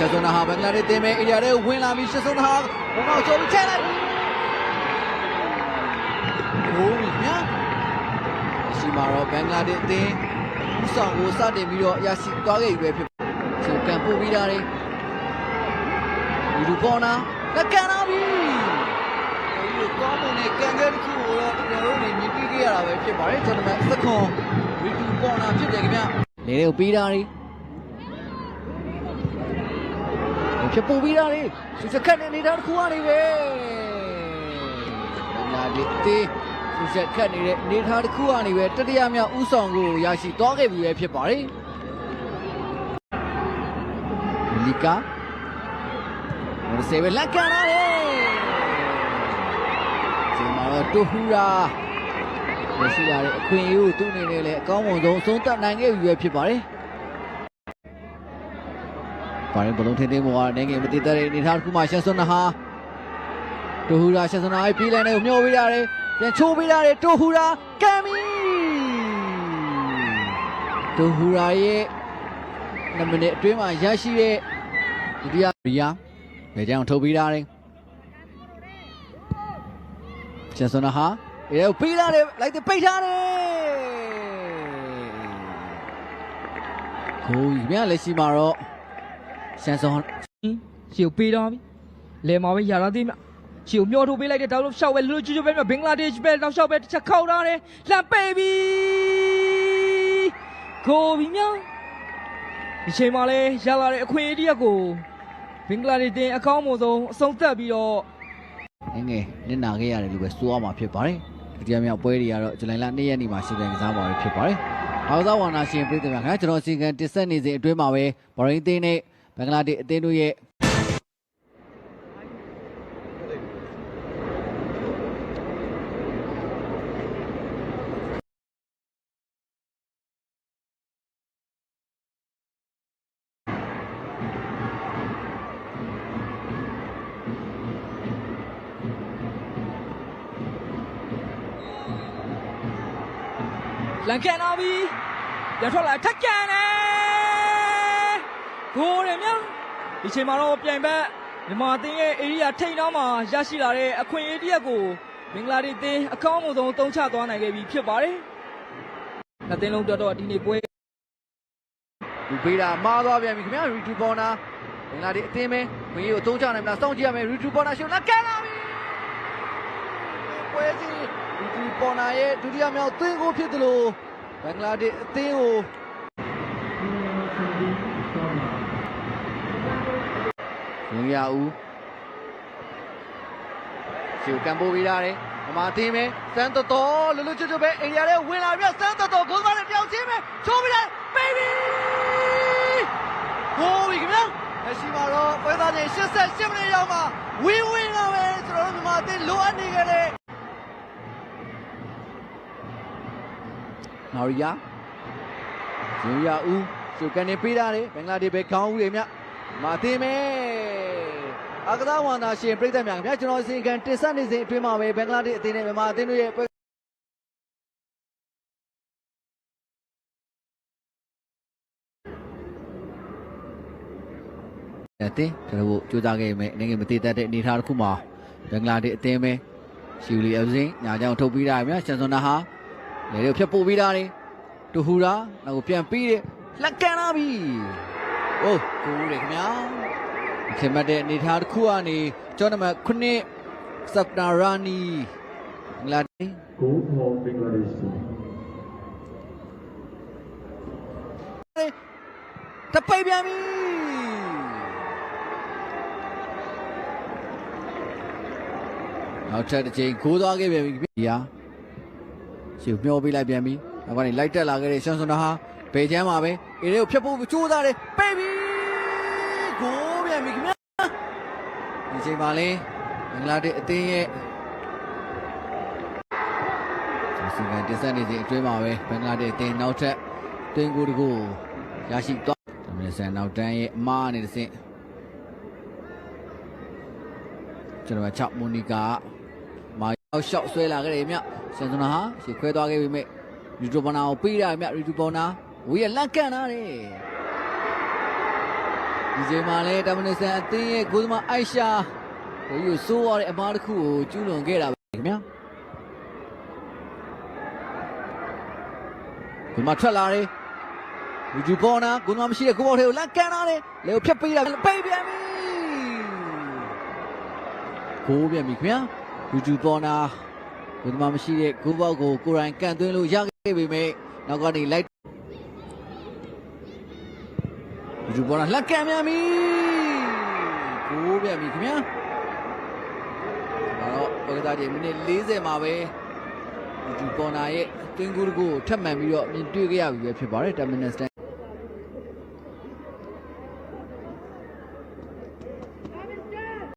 ဆက်စွန်နာဟာဘင်္ဂလားဒေ့ရှ်တင်မဲ့ဧရိယာတွေကိုဝင်လာပြီးဆက်စွန်နာဟာဘုံအောင်ကျော်ပြီးချလိုက်ဟိုးမြာရှိမှာတော့ဘင်္ဂလားဒေ့ရှ်တင်ဥဆောင်ကိုစတင်ပြီးတော့ရရှိသွားခဲ့ပြီပဲဖြစ်ဆိုကန်ပို့ပြီးတာလေဒီပေါ်နာလက်ကန်လာပြီဒီကောင်းမွန်တဲ့ကန်တဲ့တစ်ခုကိုတော့ကျွန်တော်တို့နေမြင်ပြီးခဲ့ရတာပဲဖြစ်ပါတယ်ကျွန်တော်စခွန်ရီတူပေါ်နာဖြစ်တယ်ခင်ဗျလေတွေကိုပြီးတာလေဖြစ်ပို့ပြီးတာလေသူစခတ်နေနေတာတစ်ခုကနေပဲနာဒီတေးသူစခတ်နေတဲ့နေထားတစ်ခုကနေပဲတတိယမြောက်ဥဆောင်ကိုရရှိသွားခဲ့ပြီပဲဖြစ်ပါတယ်လီကာမစေဘလက်ကန်လာလေဒီမှာတော့တူဟူရာမရှိရတဲ့အခွင့်အရေးကိုသူ့အနေနဲ့လည်းအကောင်းဆုံးဆုံးသတ်နိုင်ခဲ့ပြီပဲဖြစ်ပါတယ်ပါရင်ဘလုံးထင်းထင်းပေါ်ကနေငယ်မတည်တဲ့အနေထားတစ်ခုမှရှန်စွန်နာဟာတူဟူရာရှန်စွန်နာရဲ့ပြေးလည်နေကိုမျောပေးရတယ်ပြန်ချိုးပေးရတယ်တူဟူရာကမ်မီတူဟူရာရဲ့2မိနစ်အတွင်းမှာရရှိတဲ့ဒုတိယရီယာဘယ်ကြောင်ထုတ်ပေးရတယ်ရှန်စွန်နာဟာအဲပေးရတယ်လိုက်တဲ့ပိတ်ထားတယ်ကိုကြီးမြန်လက်ရှိမှာတော့ရှန်စွန်ရှီကိုပေးတော့ပြီလဲမှာပဲရလာသေးမြရှီကိုမျောထုတ်ပေးလိုက်တဲ့တောက်လို့ရှောက်ပဲလူချူချူပဲဘင်္ဂလားဒေ့ရှ်ပဲတောက်ရှောက်ပဲတစ်ချက်ခောက်ထားတယ်လှမ်းပေးပြီကိုပြီမြဒီချိန်မှာလဲရလာတဲ့အခွင့်အရေးတရက်ကိုဘင်္ဂလားဒေ့ရှ်တင်အကောင်းဆုံးအဆုံးသတ်ပြီးတော့ငယ်နစ်နာခဲ့ရတယ်လို့ပဲစိုးရမှာဖြစ်ပါတယ်ဒုတိယမြောက်ပွဲတွေကတော့ဇူလိုင်လ2ရက်နေ့မှာရှင်ပြန်ကစားပါပဲဖြစ်ပါတယ်အောက်သားဝါနာရှင်ပြည်သူများခင်ဗျာကျွန်တော်စီကံတင်ဆက်နေစဉ်အတွင်းမှာပဲဘော်ရင်းသိန်းနဲ့ဘင်္ဂလားဒေ့ရှ်အသင်းတို့ရဲ့လန်ကန်လာပြီရထွက်လာထက်ကန်တယ်ဂိုးတယ်မြဒီချိန်မှာတော့ပြိုင်ဘက်မြန်မာအသင်းရဲ့ဧရိယာထိန်နောက်မှာရရှိလာတဲ့အခွင့်အရေးတစ်ရပ်ကိုဘင်္ဂလားဒေ့ရှ်အသင်းအကောင်းဆုံးတုံးချသွားနိုင်ခဲ့ပြီဖြစ်ပါတယ်နှစ်သင်းလုံးတော့ဒီနေ့ပွဲလူပေးတာမှားသွားပြန်ပြီခင်ဗျာရီတူပေါ်နာဘင်္ဂလားဒေ့ရှ်အသင်းပဲခွင့်ရကိုတုံးချနိုင်မလားစောင့်ကြည့်ရမယ်ရီတူပေါ်နာရှင်လက်ကန်လာပြီပွဲစီရီတူပေါ်နာရဲ့ဒုတိယမြောက်သွင်းကိုဖြစ်တယ်လို့ဘင်္ဂလားဒေ့ရှ်အသင်းကိုရုံရဦးရှူကန်ပိုးပေးရတယ်မမသိမဲစမ်းတော်တော်လွတ်လွတ်ကျွတ်ကျွတ်ပဲအိန္ဒိယရဲ့ဝင်လာပြီးစမ်းတော်တော်ဂိုးမနဲ့ပြောင်းချင်းပဲချိုးပြီးတယ်ဘေဘီဟိုးပြီခင်ဗျာလက်ရှိမှာတော့ပွဲသားချင်း88မိနစ်ရောက်မှဝင်းကပဲကျွန်တော်တို့မြန်မာအသင်းလိုအပ်နေခဲ့တဲ့မာရီယာရုံရဦးရှူကန်နေပေးရတယ်ဘင်္ဂလားဒေ့ရှ်ပဲခေါင်းဦးတွေမြမာသိမဲအကစားဝန်သားရှင်ပြည်သက်များခင်ဗျာကျွန်တော်အစီအကံတင်ဆက်နေစဉ်အတွင်းမှာပဲဘင်္ဂလားဒေ့ရှ်အသင်းနဲ့မြန်မာအသင်းတို့ရဲ့အသင်းကျွန်တော်တို့ကြိုးစားခဲ့မယ်အနေငယ်မတည်တတ်တဲ့အနေအထားတစ်ခုမှာဘင်္ဂလားဒေ့ရှ်အသင်းပဲရှူလီအစင်းညာကြောင်ထုတ်ပြီးတာခင်ဗျာရှန်စွန်နာဟာလေတွေဖြတ်ပို့ပြီးတာတူဟူရာနောက်ကိုပြန်ပြီးတယ်လက်ကန်လာပြီโอ้ကိုဦးတယ်ခင်ဗျာခင်မတဲ့အနေထားတစ်ခုကနေကျောင်းနံပါတ်9စပ်နာရာနီလာဒီကိုဟောဘင်္ဂလားဒေ့ရှ်တပိတ်ပြန်ပြီနောက်ထပ်တစ်ချိန်ကိုးသွားခဲ့ပြန်ပြီဗျာရှူမျောပေးလိုက်ပြန်ပြီနောက်ကနေလိုက်တက်လာခဲ့တဲ့ရှန်စွန်နာဟာဘယ်ချမ်းမှာပဲအေးတွေကိုဖြတ်ဖို့ကြိုးစားတယ်ပိတ်ပြီကိုပြန်ပြီခင်ဗျာဒီချိန်မှာလဲဘင်္ဂလားဒေ့ရှ်အသင်းရဲ့စီကံတင်ဆက်နေစဉ်အတွင်းမှာပဲဘင်္ဂလားဒေ့ရှ်အသင်းနောက်ထပ်သွင်းကိုတကူရရှိသွားမင်းဆန်နောက်တန်းရဲ့အမားနေတဲ့စင်ကျွန်တော်6မိုနီကာမာရောက်ရှော့ဆွဲလာခဲ့တယ်မြဆန်စွန်နာဟာရှေ့ခွဲသွားခဲ့ပြီမြရီတူဘောနာကိုပေးရတယ်မြရီတူဘောနာဝေးရလန့်ကန်လာတယ် ဒီချိန်မှာလည်းတမန်နစ်ဆန်အသင်းရဲ့ဂိုးသမားအိုက်ရှာကိုယူဆိုးရတဲ့အမားတစ်ခုကိုကျူးလွန်ခဲ့တာပဲခင်ဗျာဒီမှာထွက်လာတယ်လူဂျူပေါ်နာဂိုးသမားမရှိတဲ့ဂိုးပေါက်ထဲကိုလန့်ကန်လာတယ်လေကိုဖြတ်ပေးတာပေးပြန်ပြီဂိုးပြန်ပြီခင်ဗျာလူဂျူပေါ်နာဂိုးသမားမရှိတဲ့ဂိုးပေါက်ကိုကိုရိုင်းကန်သွင်းလို့ရခဲ့ပေမဲ့နောက်ကနေလိုက်လူဂျူပေါ်နာလန့်ကန်ပြန်ပြီဂိုးပြန်ပြီခင်ဗျာတော့ပကစားကြီးမိနစ်40မှာပဲလူဂျူပေါ်နာရဲ့တွင်းကူးတစ်ခုကိုထပ်မံပြီးတော့မြင်တွေ့ခဲ့ရပြီပဲဖြစ်ပါတယ်10 minutes